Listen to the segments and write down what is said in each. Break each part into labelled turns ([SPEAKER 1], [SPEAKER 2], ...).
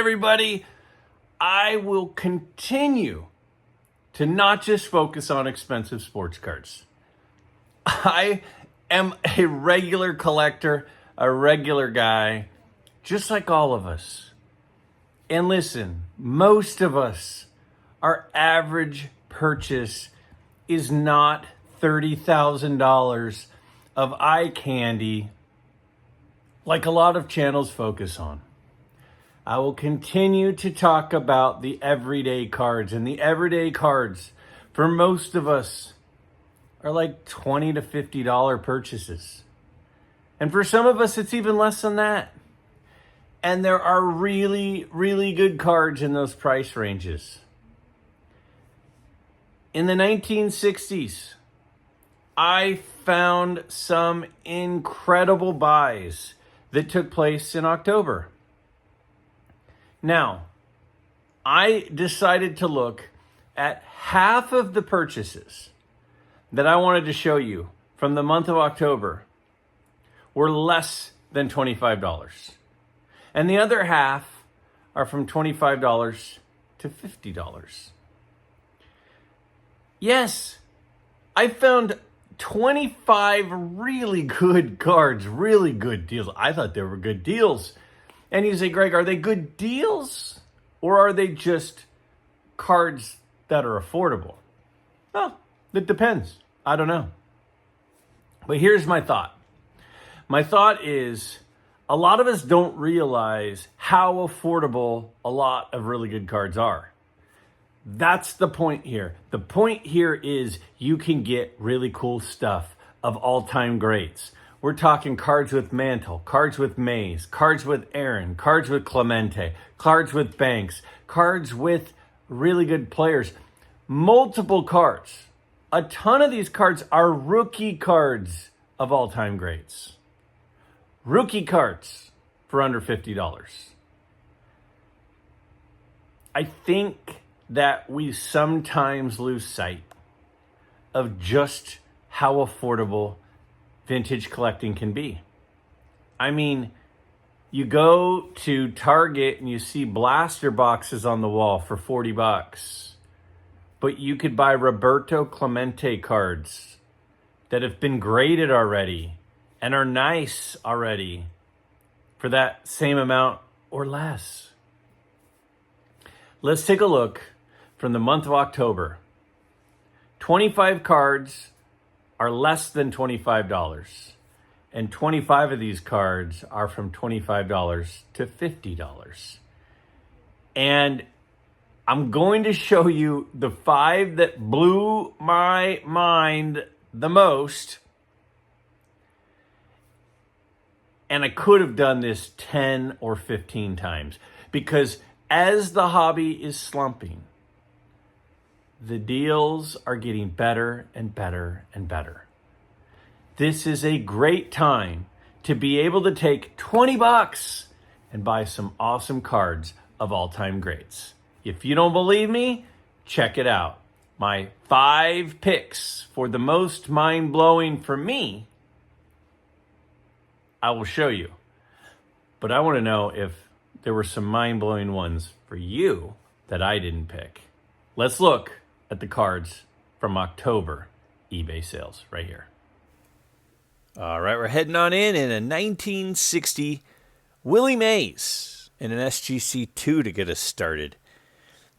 [SPEAKER 1] everybody. I will continue to not just focus on expensive sports cards. I am a regular collector, a regular guy, just like all of us. And listen, most of us, our average purchase is not $30,000 of eye candy like a lot of channels focus on. I will continue to talk about the everyday cards, and the everyday cards for most of us are like $20 to $50 purchases. And for some of us, it's even less than that. And there are really, really good cards in those price ranges. In the 1960s, I found some incredible buys that took place in October. Now, I decided to look at half of the purchases that I wanted to show you from the month of October were less than $25. And the other half are from $25 to $50. Yes, I found 25 really good cards, really good deals. I thought they were good deals. And you say, Greg, are they good deals or are they just cards that are affordable? Well, it depends. I don't know. But here's my thought. My thought is a lot of us don't realize how affordable a lot of really good cards are. That's the point here. The point here is you can get really cool stuff of all-time greats. We're talking cards with Mantle, cards with Mays, cards with Aaron, cards with Clemente, cards with Banks, cards with really good players. Multiple cards. A ton of these cards are rookie cards of all-time greats. Rookie cards for under $50. I think that we sometimes lose sight of just how affordable vintage collecting can be. I mean, you go to Target and you see blaster boxes on the wall for $40, but you could buy Roberto Clemente cards that have been graded already and are nice already for that same amount or less. Let's take a look from the month of October. 25 cards are less than $25. And 25 of these cards are from $25 to $50. And I'm going to show you the 5 that blew my mind the most. And I could have done this 10 or 15 times. Because as the hobby is slumping, the deals are getting better and better and better. This is a great time to be able to take $20 and buy some awesome cards of all-time greats. If you don't believe me, check it out. My 5 picks for the most mind-blowing for me, I will show you. But I want to know if there were some mind-blowing ones for you that I didn't pick. Let's look at the cards from October eBay sales right here. All right, we're heading on in a 1960 Willie Mays in an SGC2 to get us started.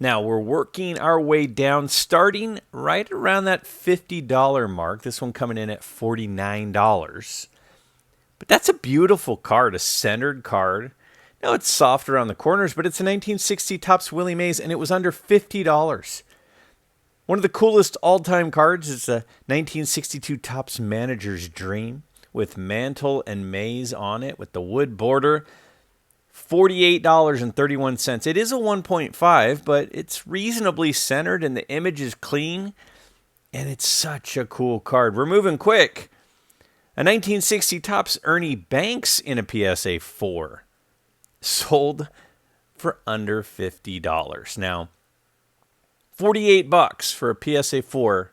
[SPEAKER 1] Now, we're working our way down, starting right around that $50 mark. This one coming in at $49. But that's a beautiful card, a centered card. Now, it's soft around the corners, but it's a 1960 Topps Willie Mays, and it was under $50. One of the coolest all-time cards is the 1962 Topps Manager's Dream with Mantle and Mays on it with the wood border. $48.31. It is a 1.5, but it's reasonably centered and the image is clean. And it's such a cool card. We're moving quick. A 1960 Topps Ernie Banks in a PSA 4. Sold for under $50. Now, $48 for a PSA 4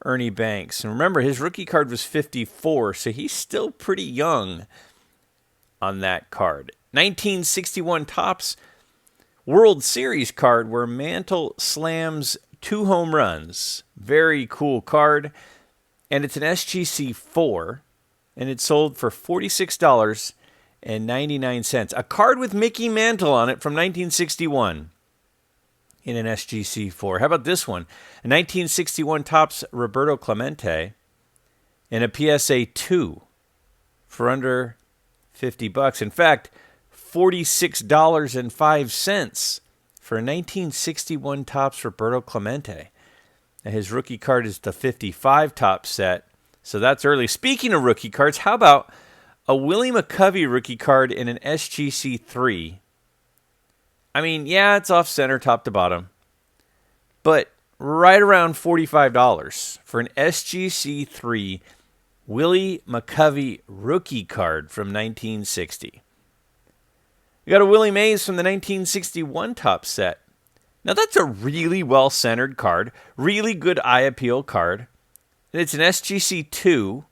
[SPEAKER 1] Ernie Banks. And remember, his rookie card was 54, so he's still pretty young on that card. 1961 Topps World Series card where Mantle slams 2 home runs. Very cool card. And it's an SGC 4, and it sold for $46.99. A card with Mickey Mantle on it from 1961 in an SGC 4. How about this one? A 1961 Topps Roberto Clemente and a PSA 2 for under $50. In fact, $46.05 for a 1961 Topps Roberto Clemente. And his rookie card is the 55 Topps set, so that's early. Speaking of rookie cards, how about a Willie Mays rookie card in an SGC 3? I mean, yeah, it's off center, top to bottom, but right around $45 for an SGC 3 Willie Mays rookie card from 1960. We got a Willie Mays from the 1961 Topps set. Now, that's a really well-centered card, really good eye appeal card. And it's an SGC 2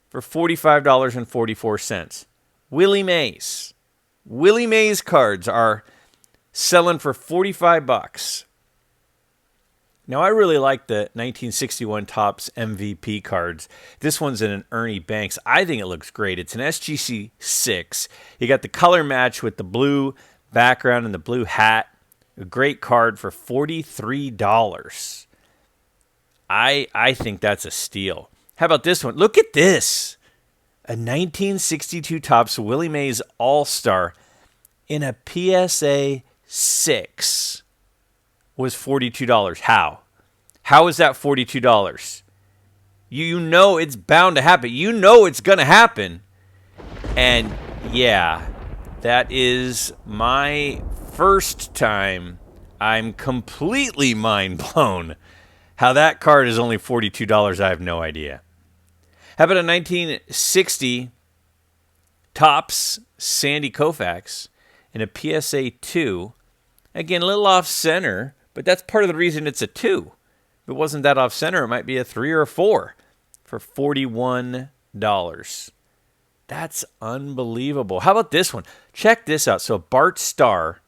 [SPEAKER 1] for $45.44. Willie Mays. Willie Mays cards are selling for $45. Now, I really like the 1961 Topps MVP cards. This one's in an Ernie Banks. I think it looks great. It's an SGC 6. You got the color match with the blue background and the blue hat. A great card for $43. I think that's a steal. How about this one? Look at this. A 1962 Topps Willie Mays All-Star in a PSA 6 was $42. How? How is that $42? You know it's bound to happen. You know it's going to happen. And yeah, that is my first time I'm completely mind blown. How that card is only $42, I have no idea. How about a 1960 Topps Sandy Koufax in a PSA 2? Again, a little off center, but that's part of the reason it's a 2. If it wasn't that off center, it might be a 3 or a 4 for $41. That's unbelievable. How about this one? Check this out. So Bart Starr,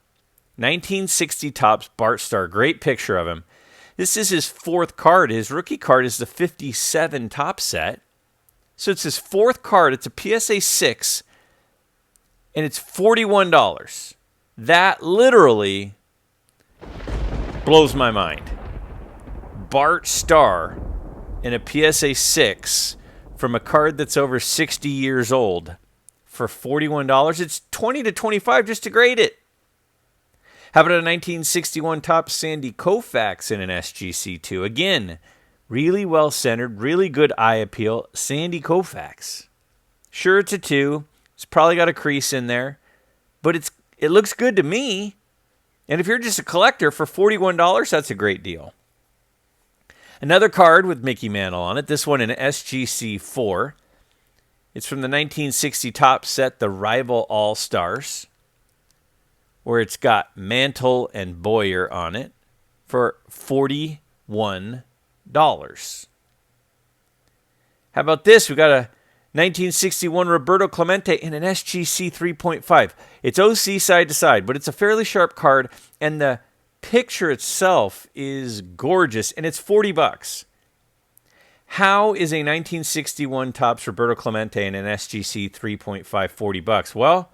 [SPEAKER 1] 1960 Topps Bart Starr. Great picture of him. This is his 4th card. His rookie card is the 57 Topps set. So it's his 4th card. It's a PSA 6. And it's $41. That literally blows my mind. Bart Starr in a PSA 6 from a card that's over 60 years old for $41. It's $20 to $25 just to grade it. How about a 1961 Topps Sandy Koufax in an SGC 2? Again, really well-centered, really good eye appeal. Sandy Koufax. Sure, it's a 2. It's probably got a crease in there, but it looks good to me. And if you're just a collector, for $41, that's a great deal. Another card with Mickey Mantle on it. This one in SGC 4. It's from the 1960 Topps set, the Rival All-Stars, where it's got Mantle and Boyer on it for $41. How about this? We got a 1961 Roberto Clemente in an SGC 3.5. It's OC side to side, but it's a fairly sharp card, and the picture itself is gorgeous, and it's $40. How is a 1961 Topps Roberto Clemente in an SGC 3.5 $40? Well,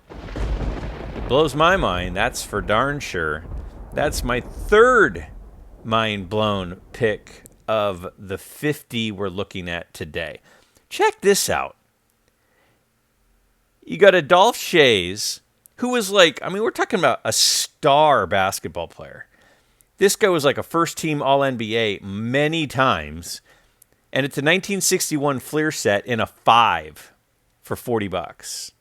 [SPEAKER 1] it blows my mind. That's for darn sure. That's my 3rd mind-blown pick of the 50 we're looking at today. Check this out. You got Adolphe Shays, who was like, I mean, we're talking about a star basketball player. This guy was like a first-team All-NBA many times, and it's a 1961 Fleer set in a 5 for $40.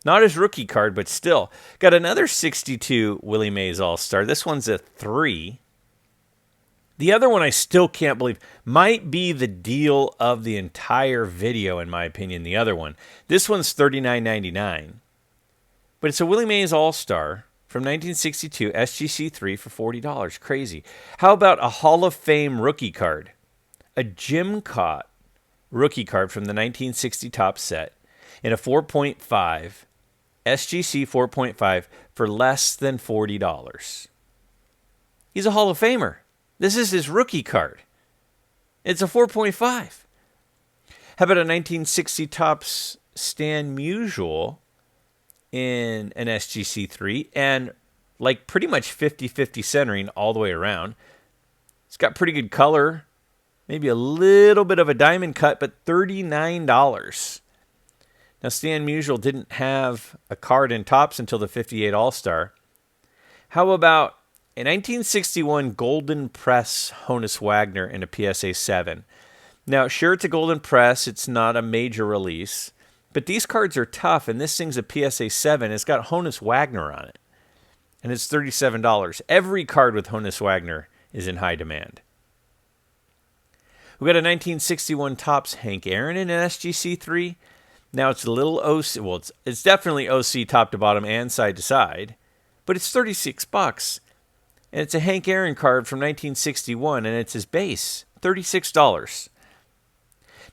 [SPEAKER 1] Not his rookie card, but still. Got another 62 Willie Mays All-Star. This one's a 3. The other one I still can't believe might be the deal of the entire video, in my opinion, the other one. This one's $39.99. But it's a Willie Mays All-Star from 1962, SGC 3 for $40. Crazy. How about a Hall of Fame rookie card? A Jim Cott rookie card from the 1960 Topps set in a 4.5
[SPEAKER 2] SGC 4.5 for less than $40. He's a Hall of Famer. This is his rookie card. It's a 4.5. How about a 1960 Topps Stan Musial in an SGC3 and like pretty much 50-50 centering all the way around. It's got pretty good color, maybe a little bit of a diamond cut, but $39. Now, Stan Musial didn't have a card in Topps until the 58 All-Star. How about a 1961 Golden Press Honus Wagner in a PSA 7? Now, sure, it's a Golden Press. It's not a major release. But these cards are tough, and this thing's a PSA 7. It's got Honus Wagner on it, and it's $37. Every card with Honus Wagner is in high demand. We got a 1961 Topps Hank Aaron in an SGC3. Now, it's a little OC. Well, it's definitely OC top to bottom and side to side, but it's $36. And it's a Hank Aaron card from 1961, and it's his base, $36.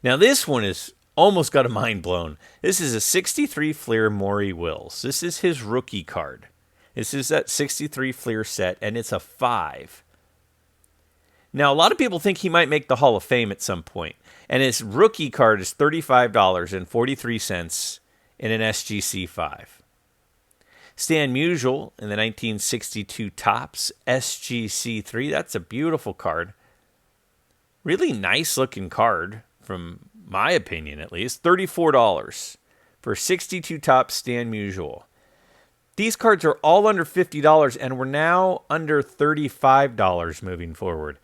[SPEAKER 2] Now, this one is almost got a mind blown. This is a 63 Fleer Maury Wills. This is his rookie card. This is that 63 Fleer set, and it's a 5. Now, a lot of people think he might make the Hall of Fame at some point, and his rookie card is $35.43 in an SGC 5. Stan Musial in the 1962 Topps SGC 3. That's a beautiful card. Really nice looking card, from my opinion at least. $34 for 62 Topps Stan Musial. These cards are all under $50, and we're now under $35 moving forward.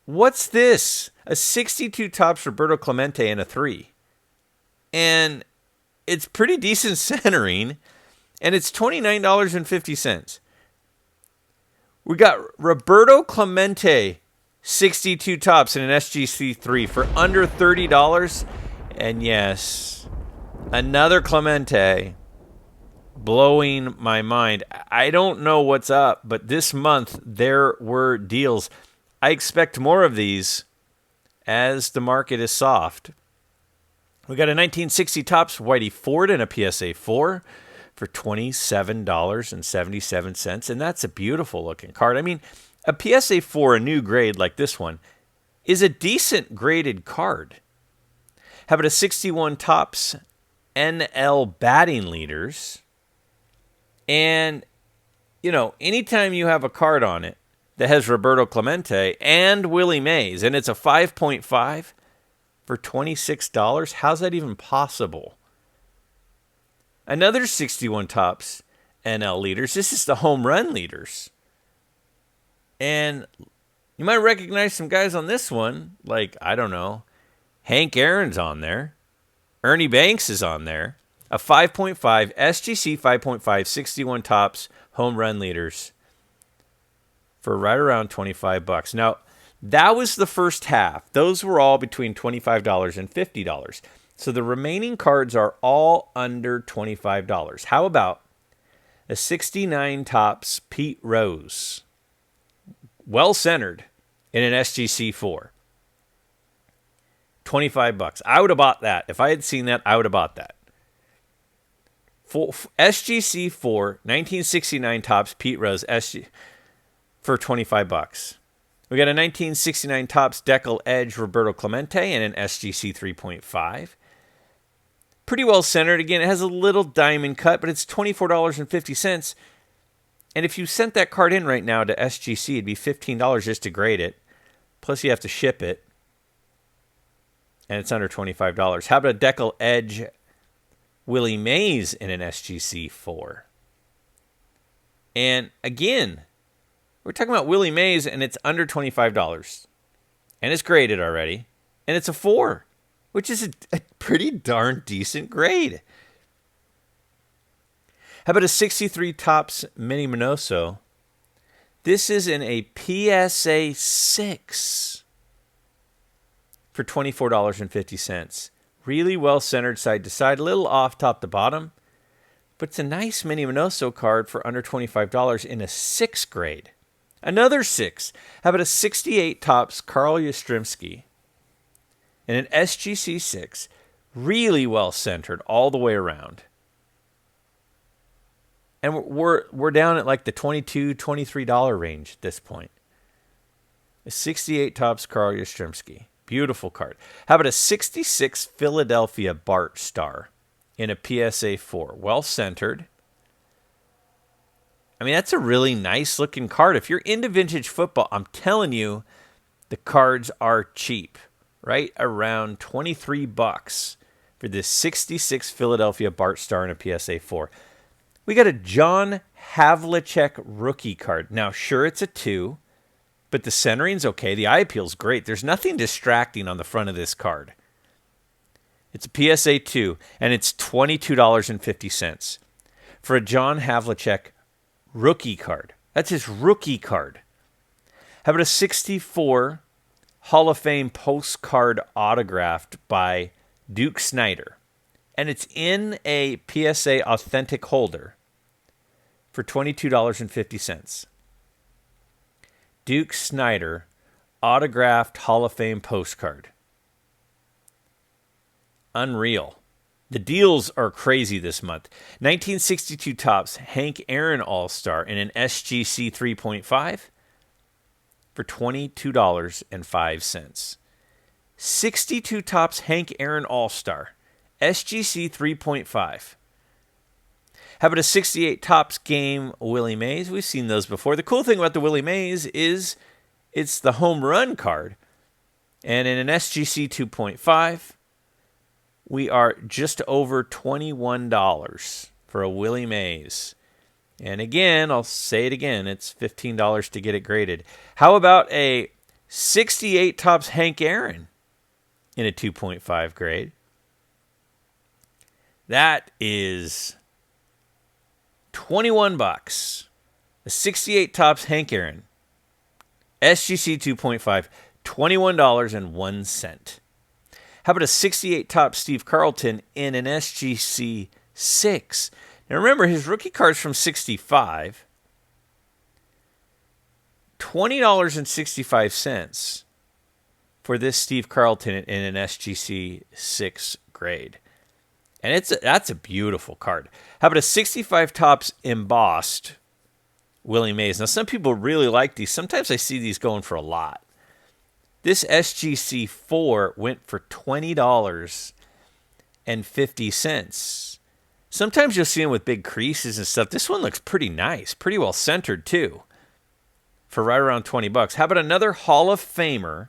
[SPEAKER 2] What's this? A 62 Topps Roberto Clemente in a 3. And it's pretty decent centering, and it's $29.50. We got Roberto Clemente 62 Topps in an SGC3 for under $30. And yes, another Clemente blowing my mind. I don't know what's up, but this month there were deals. I expect more of these as the market is soft. We got a 1960 Topps Whitey Ford in a PSA 4 for $27.77, and that's a beautiful looking card. I mean, a PSA 4, a new grade like this one, is a decent graded card. How about a 61 Topps NL batting leaders? And, you know, anytime you have a card on it that has Roberto Clemente and Willie Mays, and it's a 5.5 for $26, how's that even possible? Another 61 Topps NL leaders. This is the home run leaders. And you might recognize some guys on this one, like, I don't know, Hank Aaron's on there. Ernie Banks is on there. A 5.5, SGC 5.5, 61 Topps home run leaders for right around $25. Now, that was the first half. Those were all between $25 and $50. So the remaining cards are all under $25. How about a 69 Topps Pete Rose? Well centered in an SGC 4. $25. I would have bought that. If I had seen that, I would have bought that. SGC 4, 1969 Topps Pete Rose for $25. We got a 1969 Topps Decal Edge Roberto Clemente and an SGC 3.5. Pretty well centered. Again, it has a little diamond cut, but it's $24.50. And if you sent that card in right now to SGC, it'd be $15 just to grade it. Plus you have to ship it. And it's under $25. How about a Decal Edge Willie Mays in an SGC 4? And again, we're talking about Willie Mays, and it's under $25. And it's graded already. And it's a 4, which is a pretty darn decent grade. How about a 63 Topps Mini Minoso? This is in a PSA 6 for $24.50. Really well centered side to side, a little off top to bottom. But it's a nice Mini Minoso card for under $25 in a 6 grade. Another 6. How about a 68 Topps Carl Yastrzemski in an SGC 6? Really well centered all the way around. And we're down at like the $22, $23 range at this point. A 68 Topps Carl Yastrzemski. Beautiful card. How about a 66 Philadelphia Bart Star in a PSA 4? Well centered. I mean, that's a really nice looking card. If you're into vintage football, I'm telling you, the cards are cheap. Right around $23 for this 66 Philadelphia Bart Star in a PSA 4. We got a John Havlicek rookie card. Now, sure, it's a 2, but the centering's okay. The eye appeal's great. There's nothing distracting on the front of this card. It's a PSA 2, and it's $22.50 for a John Havlicek rookie card. That's his rookie card. How about a 64 Hall of Fame postcard autographed by Duke Snider? And it's in a PSA authentic holder for $22.50. Duke Snider autographed Hall of Fame postcard. Unreal. The deals are crazy this month. 1962 Topps Hank Aaron All-Star in an SGC 3.5 for $22.05. 62 Topps Hank Aaron All-Star, SGC 3.5. How about a 68 Topps Game Willie Mays? We've seen those before. The cool thing about the Willie Mays is it's the home run card. And in an SGC 2.5, we are just over $21 for a Willie Mays. And again, I'll say it again, it's $15 to get it graded. How about a 68 Topps Hank Aaron in a 2.5 grade? That is $21. A 68 Topps Hank Aaron, SGC 2.5, $21.01. How about a 68 Topps Steve Carlton in an SGC 6? Now remember, his rookie card's from 65. $20.65 for this Steve Carlton in an SGC 6 grade. And that's a beautiful card. How about a 65 Topps embossed Willie Mays? Now, some people really like these. Sometimes I see these going for a lot. This SGC 4 went for $20.50. Sometimes you'll see them with big creases and stuff. This one looks pretty nice, pretty well centered too, for right around $20. How about another Hall of Famer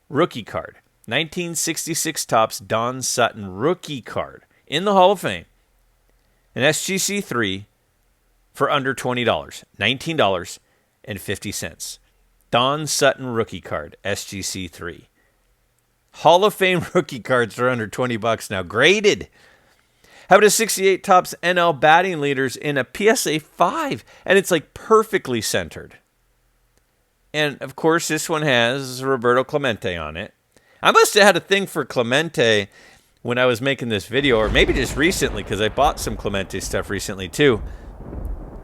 [SPEAKER 2] rookie card? 1966 Topps Don Sutton rookie card in the Hall of Fame. An SGC 3 for under $20, $19.50. Don Sutton rookie card, SGC 3. Hall of Fame rookie cards are under $20 now, graded. How about a 68 Topps NL batting leaders in a PSA 5? And it's like perfectly centered. And of course, this one has Roberto Clemente on it. I must have had a thing for Clemente when I was making this video, or maybe just recently, because I bought some Clemente stuff recently too.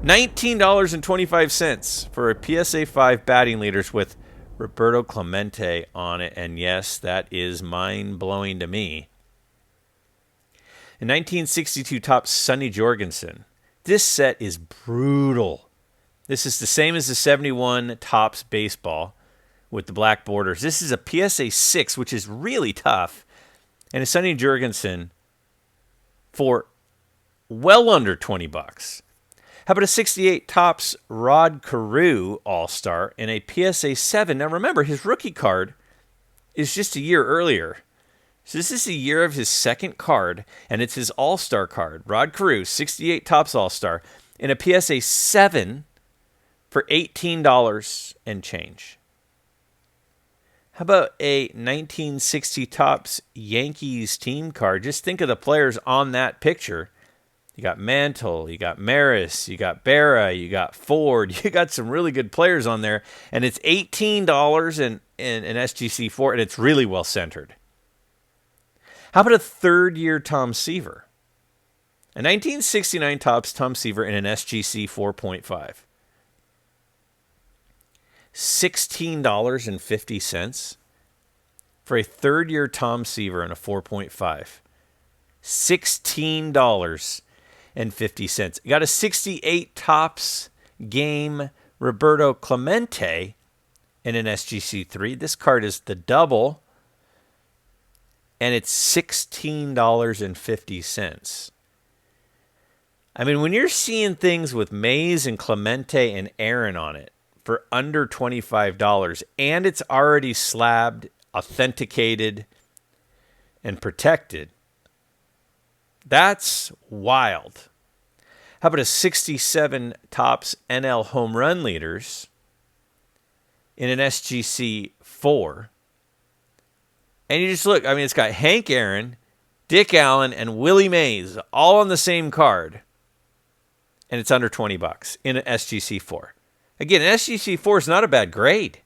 [SPEAKER 2] $19.25 for a PSA 5 batting leaders with Roberto Clemente on it. And yes, that is mind-blowing to me. In 1962 Topps Sonny Jorgensen. This set is brutal. This is the same as the 71 Topps baseball with the black borders. This is a PSA 6, which is really tough. And a Sonny Jorgensen for well under $20. How about a 68 Topps Rod Carew All-Star in a PSA 7? Now remember, his rookie card is just a year earlier. So this is a year of his second card, and it's his All-Star card. Rod Carew, 68 Topps All-Star, in a PSA 7 for $18 and change. How about a 1960 Topps Yankees team card? Just think of the players on that picture. You got Mantle, you got Maris, you got Berra, you got Ford. You got some really good players on there. And it's $18 in an SGC 4, and it's really well centered. How about a third-year Tom Seaver? A 1969 Topps Tom Seaver in an SGC 4.5. $16.50 for a third-year Tom Seaver in a 4.5. $16. You got a 68 Topps game Roberto Clemente in an SGC3. This card is the double, and it's $16.50. I mean, when you're seeing things with Mays and Clemente and Aaron on it for under $25, and it's already slabbed, authenticated, and protected, that's wild. How about a 67 Topps NL home run leaders in an SGC 4? And you just look, I mean, it's got Hank Aaron, Dick Allen, and Willie Mays all on the same card. And it's under $20 in an SGC 4. Again, an SGC 4 is not a bad grade.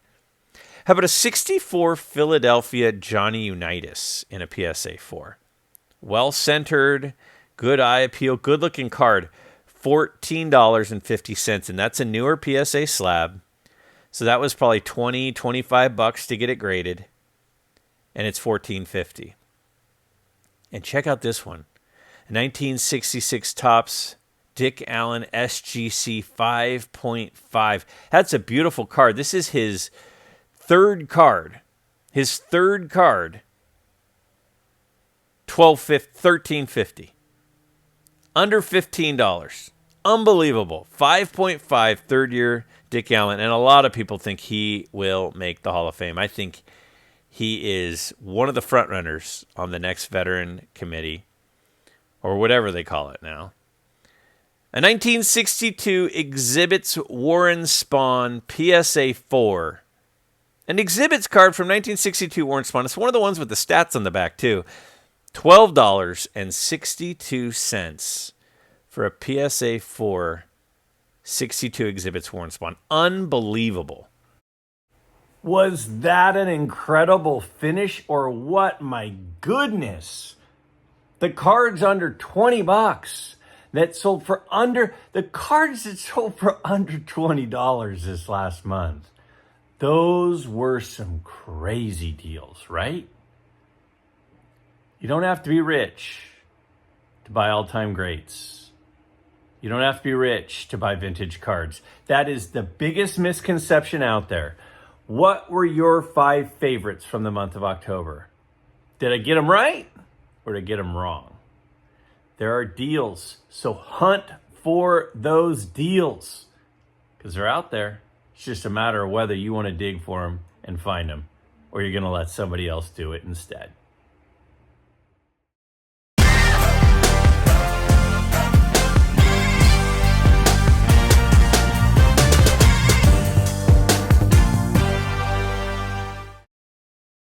[SPEAKER 2] How about a 64 Philadelphia Johnny Unitas in a PSA 4? Well-centered, good eye appeal, good-looking card. $14.50, and that's a newer PSA slab. So that was probably $20, $25 to get it graded. And it's $14.50. And check out this one. A 1966 Topps Dick Allen SGC 5.5. That's a beautiful card. This is his third card. $13.50. Under $15. Unbelievable. 5.5, third year Dick Allen. And a lot of people think he will make the Hall of Fame. I think he is one of the front runners on the next veteran committee, or whatever they call it now. A 1962 Exhibits Warren Spahn PSA 4. An Exhibits card from 1962 Warren Spahn. It's one of the ones with the stats on the back, too. $12.62 for a PSA 4 62 Exhibits Warren Spahn. Unbelievable.
[SPEAKER 1] Was that an incredible finish or what? My goodness. The cards under $20 that sold for under, the cards that sold for under $20 this last month. Those were some crazy deals, right? You don't have to be rich to buy all-time greats. You don't have to be rich to buy vintage cards. That is the biggest misconception out there. What were your 5 favorites from the month of October? Did I get them right or did I get them wrong? There are deals, so hunt for those deals because they're out there. It's just a matter of whether you want to dig for them and find them or you're going to let somebody else do it instead.